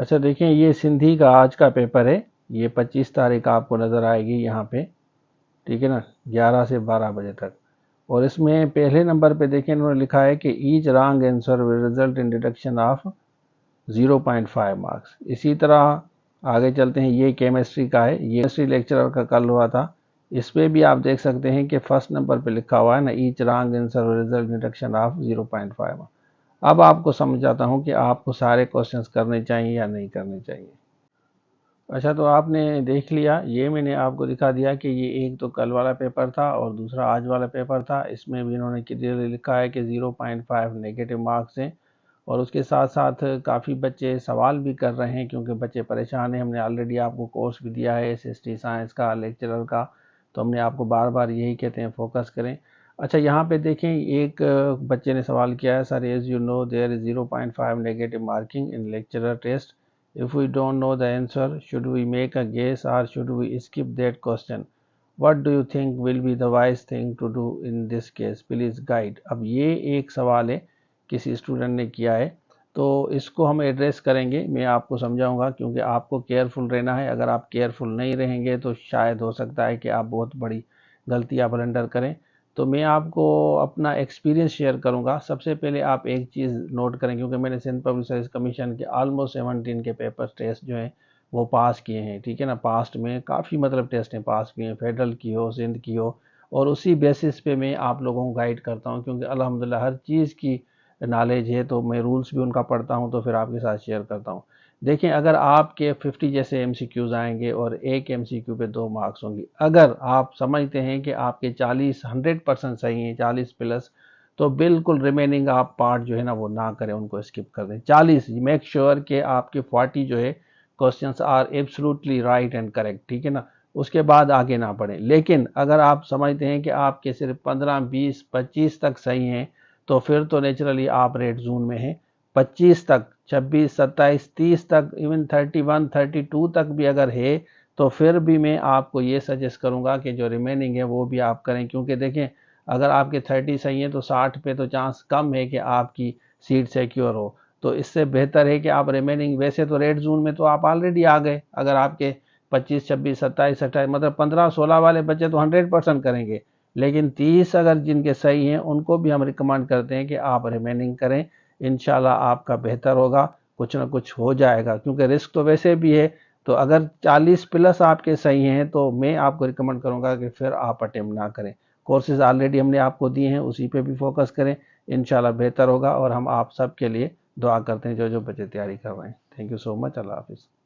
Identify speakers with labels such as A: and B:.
A: अच्छा देखिए, ये सिंधी का आज का पेपर है। ये 25 तारीख आपको नज़र आएगी यहाँ पे, ठीक है ना, 11 से 12 बजे तक। और इसमें पहले नंबर पे देखिए इन्होंने लिखा है कि each wrong answer will result in deduction of 0.5 marks. इसी तरह आगे चलते हैं, ये केमिस्ट्री का है, ये केमिस्ट्री लेक्चरर का कल हुआ था। इस पे भी आप देख सकते हैं कि फर्स्ट नंबर पे लिखा हुआ है ना, each wrong answer will result in deduction of 0.5। अब आपको समझाता हूँ कि आपको सारे क्वेश्चंस करने चाहिए या नहीं करने चाहिए। अच्छा, तो आपने देख लिया, ये मैंने आपको दिखा दिया कि ये एक तो कल वाला पेपर था और दूसरा आज वाला पेपर था। इसमें भी इन्होंने क्लियरली लिखा है कि 0.5 नेगेटिव मार्क्स हैं। और उसके साथ साथ काफ़ी बच्चे सवाल भी कर रहे हैं क्योंकि बच्चे परेशान हैं। हमने ऑलरेडी आपको कोर्स भी दिया है एसएसटी साइंस का लेक्चरर का, तो हमने आपको बार बार यही कहते हैं फोकस करें। अच्छा, यहाँ पे देखें, एक बच्चे ने सवाल किया है, sir as you know there is 0.5 negative marking in lecturer test. If we don't know the answer, should we make a guess or should we skip that question? What do you think will be the wise thing to do in this case? Please guide. अब ये एक सवाल है, किसी student ने किया है, तो इसको हम एड्रेस करेंगे। मैं आपको समझाऊंगा क्योंकि आपको केयरफुल रहना है। अगर आप केयरफुल नहीं रहेंगे तो शायद हो सकता है कि आप बहुत बड़ी गलती या ब्लंडर करें। तो मैं आपको अपना एक्सपीरियंस शेयर करूंगा। सबसे पहले आप एक चीज़ नोट करें, क्योंकि मैंने सिंध पब्लिक सर्विस कमीशन के ऑलमोस्ट 17 के पेपर टेस्ट जो हैं वो पास किए हैं, ठीक है ना। पास्ट में काफ़ी मतलब टेस्ट हैं पास किए हैं, फेडरल की हो, सिंध की हो, और उसी बेसिस पे मैं आप लोगों को गाइड करता हूँ क्योंकि अल्हम्दुलिल्लाह हर चीज़ की नॉलेज है, तो मैं रूल्स भी उनका पढ़ता हूँ तो फिर आपके साथ शेयर करता हूँ। देखें, अगर आपके 50 जैसे एमसीक्यूज आएंगे और एक एमसीक्यू पे 2 मार्क्स होंगे, अगर आप समझते हैं कि आपके 100% सही हैं, 40 प्लस, तो बिल्कुल रिमेनिंग आप पार्ट जो है ना वो ना करें, उनको स्किप कर दें। 40 मेक श्योर कि आपके 40 जो है questions are absolutely right and correct, ठीक है ना। उसके बाद आगे ना बढ़ें। लेकिन अगर आप समझते हैं कि आपके सिर्फ 15, 20, 25 तक सही हैं, तो फिर तो नेचुरली आप रेड जोन में हैं। 25 तक, 26, 27, 30 तक, इवन 31, 32 तक भी अगर है, तो फिर भी मैं आपको ये सजेस्ट करूंगा कि जो रिमेनिंग है वो भी आप करें। क्योंकि देखें, अगर आपके 30 सही है तो 60 पे तो चांस कम है कि आपकी सीट सिक्योर हो। तो इससे बेहतर है कि आप रिमेनिंग, वैसे तो रेड जोन में तो आप ऑलरेडी आ गए। अगर आपके 25, 26, 27, 28 मतलब 15, 16 वाले बच्चे तो 100% करेंगे, लेकिन 30 अगर जिनके सही हैं उनको भी हम रिकमेंड करते हैं कि आप रिमेनिंग करें। इंशाल्लाह आपका बेहतर होगा, कुछ ना कुछ हो जाएगा, क्योंकि रिस्क तो वैसे भी है। तो अगर 40 प्लस आपके सही हैं तो मैं आपको रिकमेंड करूंगा कि फिर आप अटेम्प्ट ना करें। कोर्सेज ऑलरेडी हमने आपको दिए हैं, उसी पे भी फोकस करें, इंशाल्लाह बेहतर होगा। और हम आप सब के लिए दुआ करते हैं जो जो बच्चे तैयारी कर रहे हैं। Thank you so much. अल्लाह हाफिज़।